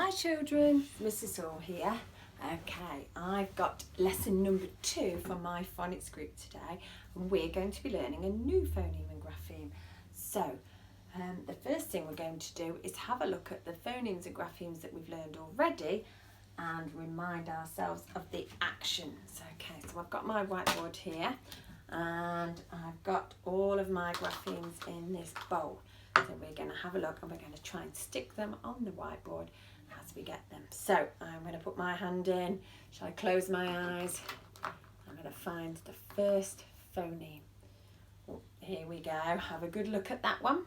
Hi children, Mrs. Hall here. Okay, I've got lesson number 2 for my phonics group today, and we're going to be learning a new phoneme and grapheme. So, the first thing we're going to do is have a look at the phonemes and graphemes that we've learned already and remind ourselves of the actions. Okay, so I've got my whiteboard here and I've got all of my graphemes in this bowl. So we're going to have a look and we're going to try and stick them on the whiteboard as we get them. So I'm going to put my hand in. Shall I close my eyes? I'm going to find the first phoneme. Oh, here we go. Have a good look at that one.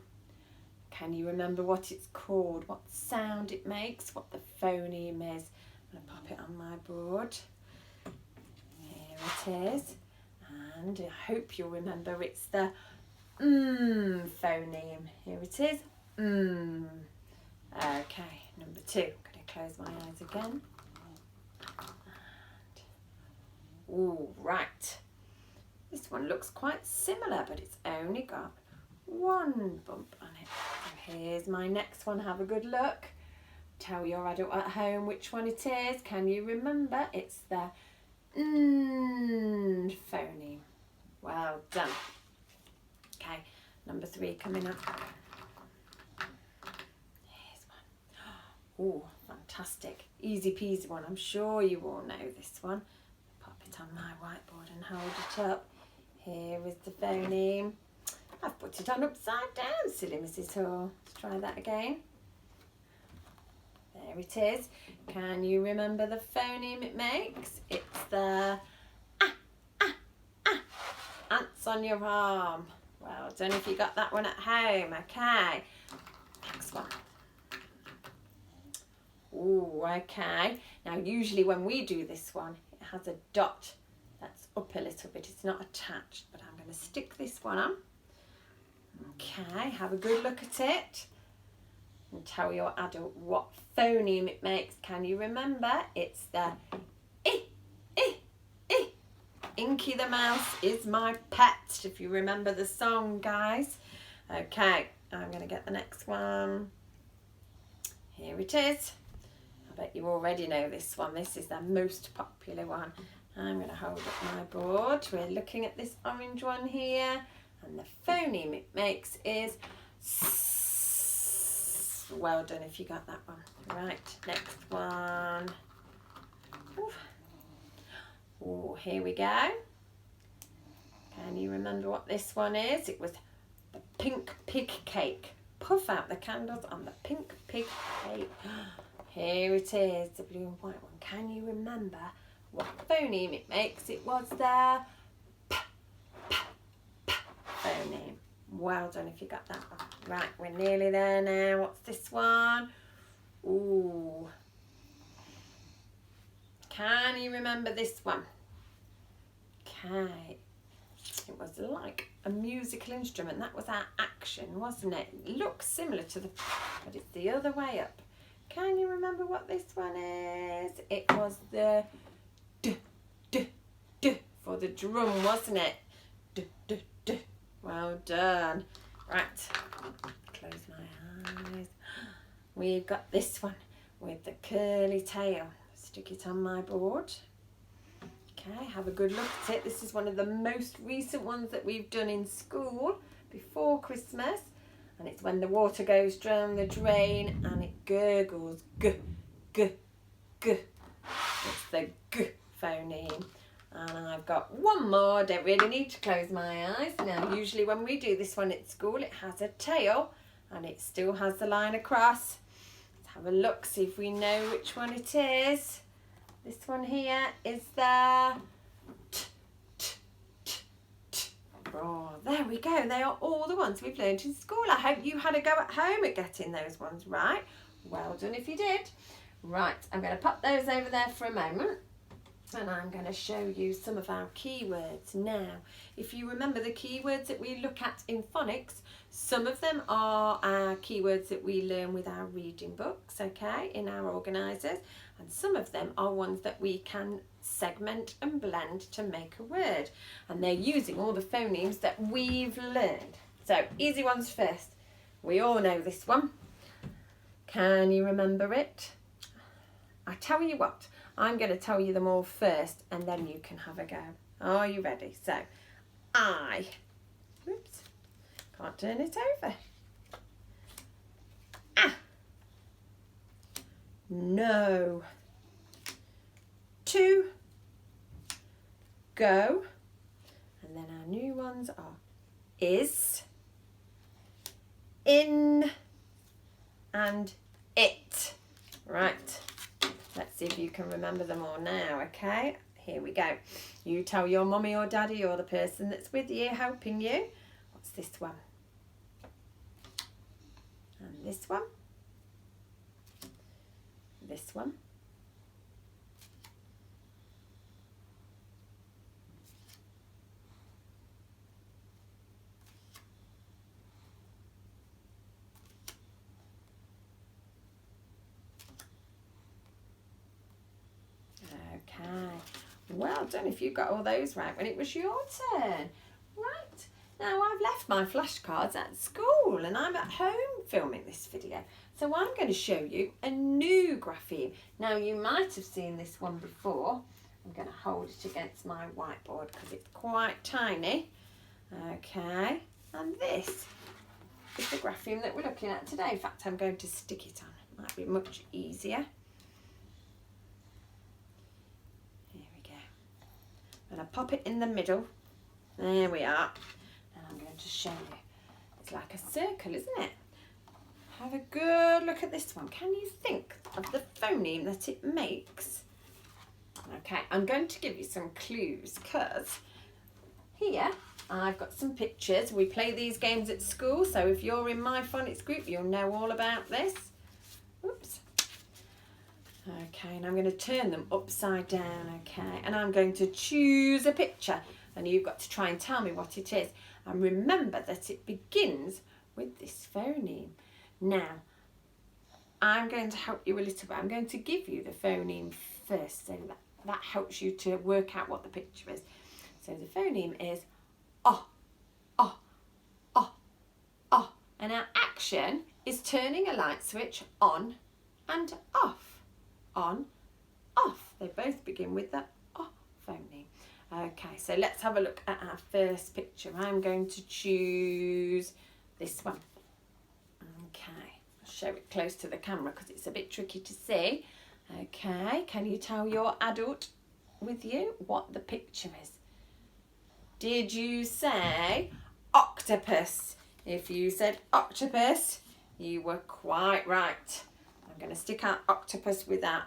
Can you remember what it's called? What sound it makes? What the phoneme is? I'm going to pop it on my board. Here it is. And I hope you'll remember it's the phoneme. Here it is. Okay, number 2. I'm going to close my eyes again. All right. This one looks quite similar, but it's only got one bump on it. So here's my next one. Have a good look. Tell your adult at home which one it is. Can you remember? It's the phoneme. Well done. Okay, number 3 coming up. Here's one. Oh, fantastic. Easy peasy one. I'm sure you all know this one. Pop it on my whiteboard and hold it up. Here is the phoneme. I've put it on upside down, silly Mrs. Hall. Let's try that again. There it is. Can you remember the phoneme it makes? It's the ants on your arm. Well done if you got that one at home. Okay, next one. Oh, okay. Now usually when we do this one, it has a dot that's up a little bit. It's not attached, but I'm going to stick this one on. Okay, have a good look at it and tell your adult what phoneme it makes. Can you remember? It's the Inky the Mouse is my pet, if you remember the song, guys. Okay, I'm going to get the next one. Here it is. I bet you already know this one. This is the most popular one. I'm going to hold up my board. We're looking at this orange one here. And the phoneme it makes is S. Well done if you got that one. Right, next one. Oh, here we go. Can you remember what this one is? It was the pink pig cake. Puff out the candles on the pink pig cake. Here it is, the blue and white one. Can you remember what phoneme it makes? It was the phoneme. Well done if you got that one. Right, we're nearly there now. What's this one? Ooh. Can you remember this one? Okay. It was like a musical instrument. That was our action, wasn't it? It looks similar to the, but it's the other way up. Can you remember what this one is? It was the d for the drum, wasn't it? D. Well done. Right. Close my eyes. We've got this one with the curly tail. Stick it on my board. Okay, have a good look at it. This is one of the most recent ones that we've done in school before Christmas. And it's when the water goes down the drain and it gurgles. G. It's the G phoneme. And I've got one more. Don't really need to close my eyes. Now, usually when we do this one at school, it has a tail and it still has the line across. Let's have a look, see if we know which one it is. This one here is the Oh, there we go. They are all the ones we've learned in school. I hope you had a go at home at getting those ones right. Well done if you did. Right, I'm going to pop those over there for a moment. And I'm going to show you some of our keywords now. If you remember the keywords that we look at in phonics, some of them are our keywords that we learn with our reading books, okay, in our organisers. And some of them are ones that we can segment and blend to make a word. And they're using all the phonemes that we've learned. So, easy ones first. We all know this one. Can you remember it? I tell you what, I'm going to tell you them all first and then you can have a go. Are you ready? So, oops, can't turn it over. No. 2, go. And then our new ones are is, in, and it. Right, let's see if you can remember them all now, okay? Here we go. You tell your mummy or daddy or the person that's with you, helping you. What's this one? And this one. This one. Okay, well done if you got all those right when it was your turn. Right, now I've left my flashcards at school and I'm at home filming this video. So I'm going to show you a new grapheme. Now you might have seen this one before. I'm going to hold it against my whiteboard because it's quite tiny. Okay, and this is the grapheme that we're looking at today. In fact, I'm going to stick it on. Might be much easier. And I pop it in the middle. There we are. And I'm going to show you. It's like a circle, isn't it? Have a good look at this one. Can you think of the phoneme that it makes? Okay, I'm going to give you some clues because here I've got some pictures. We play these games at school, so if you're in my phonics group, you'll know all about this. Oops. Okay, and I'm going to turn them upside down, okay, and I'm going to choose a picture and you've got to try and tell me what it is. And remember that it begins with this phoneme. Now, I'm going to help you a little bit. I'm going to give you the phoneme first so that helps you to work out what the picture is. So the phoneme is oh, oh, oh, oh. And our action is turning a light switch on and off. On, off. They both begin with the oh phoneme. Okay, so let's have a look at our first picture. I'm going to choose this one. Okay, I'll show it close to the camera because it's a bit tricky to see. Okay, can you tell your adult with you what the picture is? Did you say octopus? If you said octopus, you were quite right. I'm going to stick our octopus with our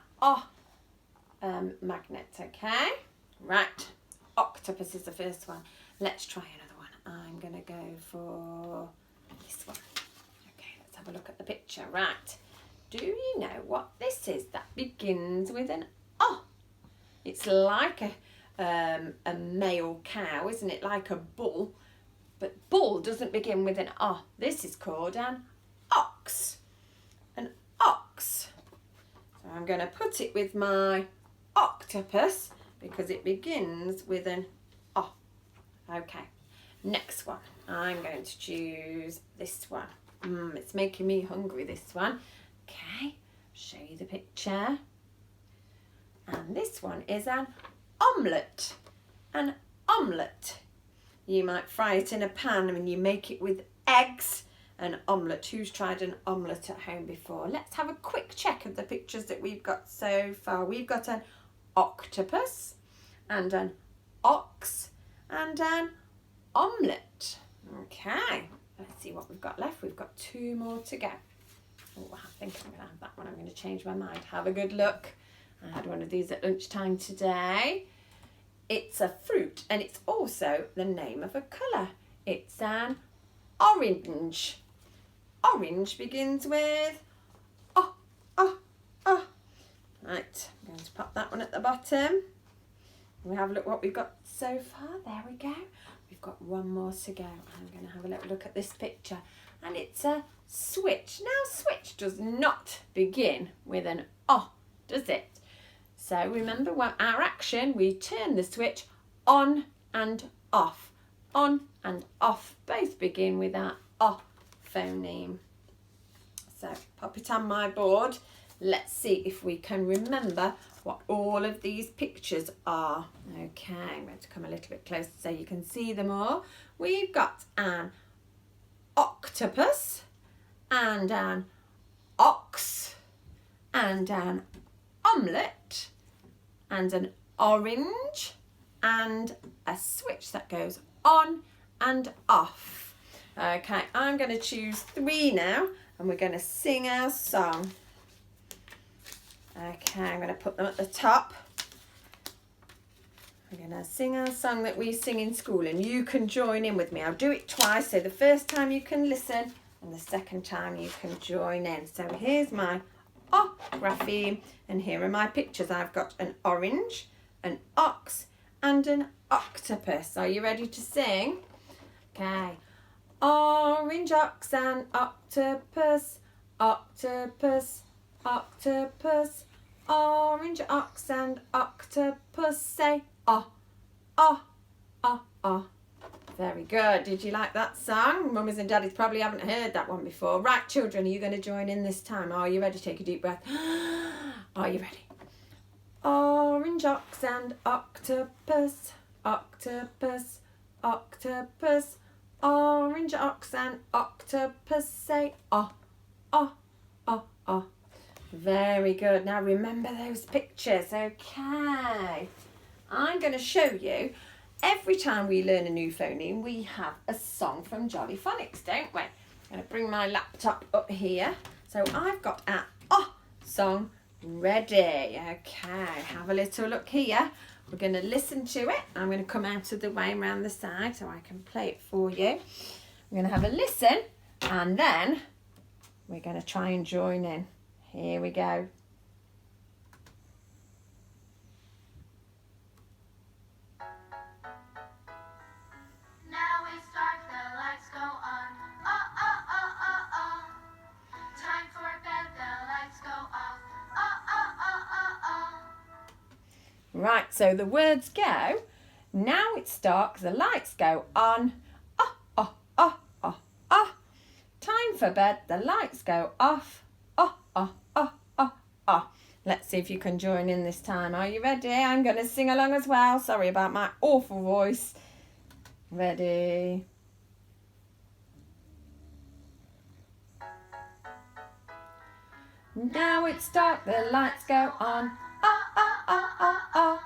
magnet, okay? Right, octopus is the first one. Let's try another one. I'm going to go for this one. Okay, let's have a look at the picture. Right, do you know what this is that begins with an O? It's like a male cow, isn't it? Like a bull. But bull doesn't begin with an O. This is called an ox. An ox. So I'm going to put it with my octopus because it begins with an O. Okay, next one. I'm going to choose this one. It's making me hungry, this one. Okay, show you the picture. And this one is an omelette. An omelette. You might fry it in a pan and you make it with eggs. An omelette. Who's tried an omelette at home before? Let's have a quick check of the pictures that we've got so far. We've got an octopus and an ox and an omelette. Okay, let's see what we've got left. We've got 2 more to go. Oh, I think I'm going to have that one. I'm going to change my mind. Have a good look. I had one of these at lunchtime today. It's a fruit and it's also the name of a colour. It's an orange. Orange begins with oh, oh, oh. Right, I'm going to pop that one at the bottom. We have a look what we've got so far. There we go. We've got 1 more to go. I'm going to have a little look at this picture. And it's a switch. Now, switch does not begin with an O, does it? So remember what our action, we turn the switch on and off. On and off both begin with our O phoneme. So pop it on my board let's see if we can remember what all of these pictures are. Okay, I'm going to come a little bit closer so you can see them all. We've got an octopus and an ox and an omelette and an orange and a switch that goes on and off. Okay, I'm going to choose 3 now and we're going to sing our song. Okay, I'm going to put them at the top. We're going to sing our song that we sing in school and you can join in with me. I'll do it twice, so the first time you can listen and the second time you can join in. So here's my grapheme and here are my pictures. I've got an orange, an ox and an octopus. Are you ready to sing? Okay. Orange ox and octopus, octopus, octopus. Orange ox and octopus say oh, oh, oh, oh. Very good. Did you like that song? Mummies and daddies probably haven't heard that one before. Right, children, are you going to join in this time? Are you ready? Take a deep breath. Are you ready? Orange ox and octopus, octopus, octopus. Orange ox and octopus say oh, oh, oh, oh. Very good. Now remember those pictures. Okay. I'm going to show you, every time we learn a new phoneme, we have a song from Jolly Phonics, don't we? I'm going to bring my laptop up here. So I've got our song ready. Okay, have a little look here. We're going to listen to it. I'm going to come out of the way around the side so I can play it for you. We're going to have a listen and then we're going to try and join in. Here we go. Now we start, the lights go on. Oh, oh, oh, oh, oh. Time for bed, the lights go off. Oh, oh, oh, oh, oh. Right, so the words go, now it's dark, the lights go on. Oh, oh, oh, oh, oh. Time for bed, the lights go off. Oh, oh, oh, oh, oh. Let's see if you can join in this time. Are you ready? I'm going to sing along as well. Sorry about my awful voice. Ready? Now it's dark, the lights go on. Oh, oh, oh, oh, oh.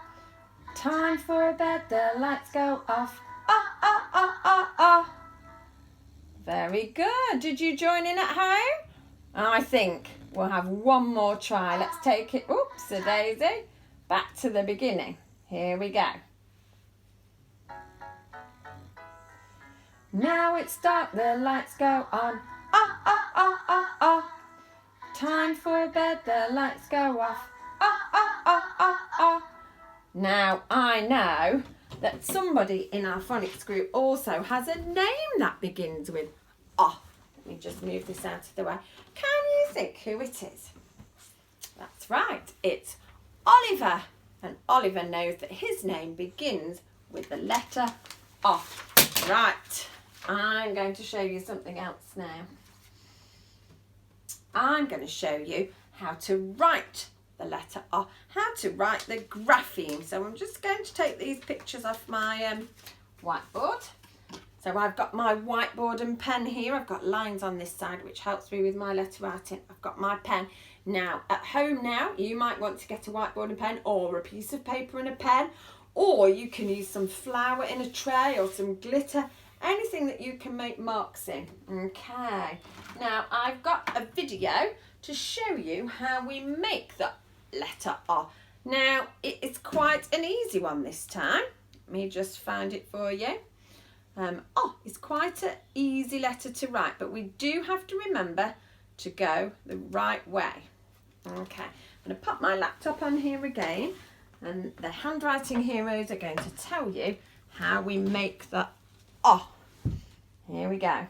Time for bed, the lights go off. Oh, oh, oh, oh, oh. Very good. Did you join in at home? I think we'll have one more try. Let's take it, oops, a daisy, back to the beginning. Here we go. Now it's dark, the lights go on. Oh, oh, oh, oh, oh. Time for bed, the lights go off. Oh, oh, oh, oh, oh. Now, I know that somebody in our phonics group also has a name that begins with oh. Let me just move this out of the way. Can you think who it is? That's right, it's Oliver. And Oliver knows that his name begins with the letter O. Right, I'm going to show you something else now. I'm going to show you how to write the letter O, how to write the grapheme. So I'm just going to take these pictures off my whiteboard. So I've got my whiteboard and pen here. I've got lines on this side which helps me with my letter writing. I've got my pen. Now at home now you might want to get a whiteboard and pen or a piece of paper and a pen, or you can use some flour in a tray or some glitter, anything that you can make marks in. Okay, now I've got a video to show you how we make the letter O. Now it's quite an easy one this time. Let me just find it for you. Oh, it's quite an easy letter to write, but we do have to remember to go the right way. Okay, I'm going to pop my laptop on here again, and the handwriting heroes are going to tell you how we make the O. Here we go.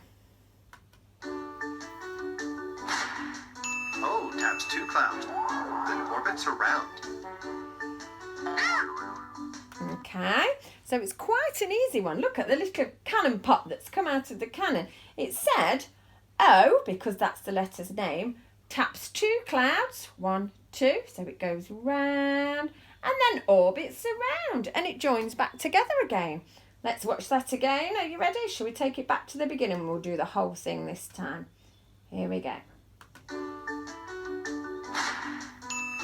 Oh, taps 2 clouds, then orbits around. Okay, so it's quite an easy one. Look at the little cannon pop that's come out of the cannon. It said O, because that's the letter's name, taps 2 clouds, 1, 2, so it goes round and then orbits around and it joins back together again. Let's watch that again. Are you ready? Shall we take it back to the beginning? We'll do the whole thing this time. Here we go.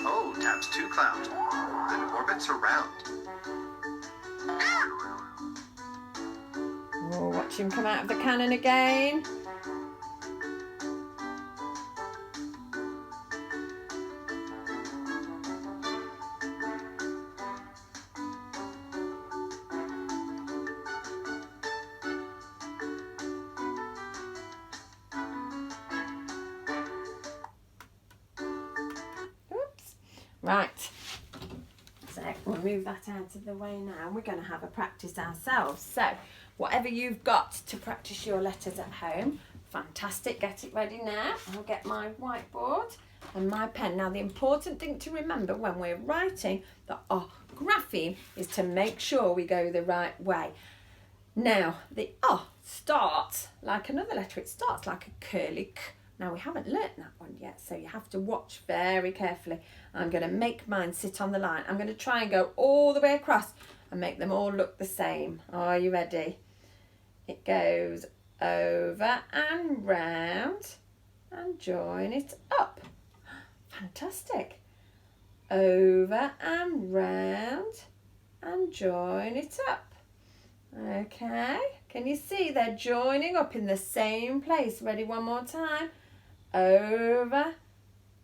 O taps 2 clouds, then orbits around. Oh, watch him come out of the cannon again. Oops. Right. So we'll move that out of the way now. We're going to have a practice ourselves. So whatever you've got to practice your letters at home, fantastic. Get it ready now. I'll get my whiteboard and my pen. Now the important thing to remember when we're writing the grapheme is to make sure we go the right way. Now the starts like another letter. It starts like a curly k. Now we haven't learnt that one yet, so you have to watch very carefully. I'm going to make mine sit on the line. I'm going to try and go all the way across and make them all look the same. Are you ready? It goes over and round and join it up. Fantastic. Over and round and join it up. Okay, can you see they're joining up in the same place? Ready, one more time. Over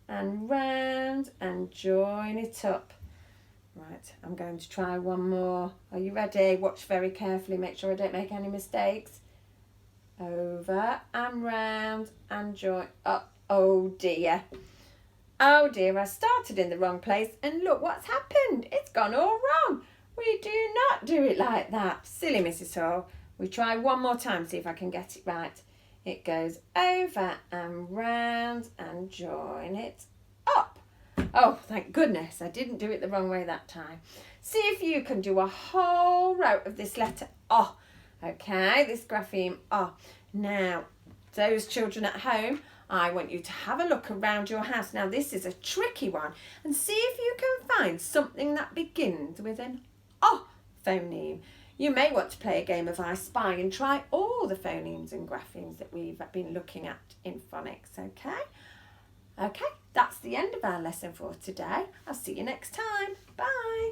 and round and join it up. Right, I'm going to try one more. Are you ready? Watch very carefully, make sure I don't make any mistakes. Over and round and join up. Oh dear. Oh dear, I started in the wrong place and look what's happened. It's gone all wrong. We do not do it like that. Silly Mrs. Hall. We try one more time, see if I can get it right. It goes over and round and join it up. Oh, thank goodness I didn't do it the wrong way that time. See if you can do a whole row of this letter O. Okay, this grapheme O. Now, those children at home, I want you to have a look around your house. Now, this is a tricky one. And see if you can find something that begins with an O phoneme. You may want to play a game of I Spy and try all the phonemes and graphemes that we've been looking at in phonics, okay? Okay, that's the end of our lesson for today. I'll see you next time. Bye.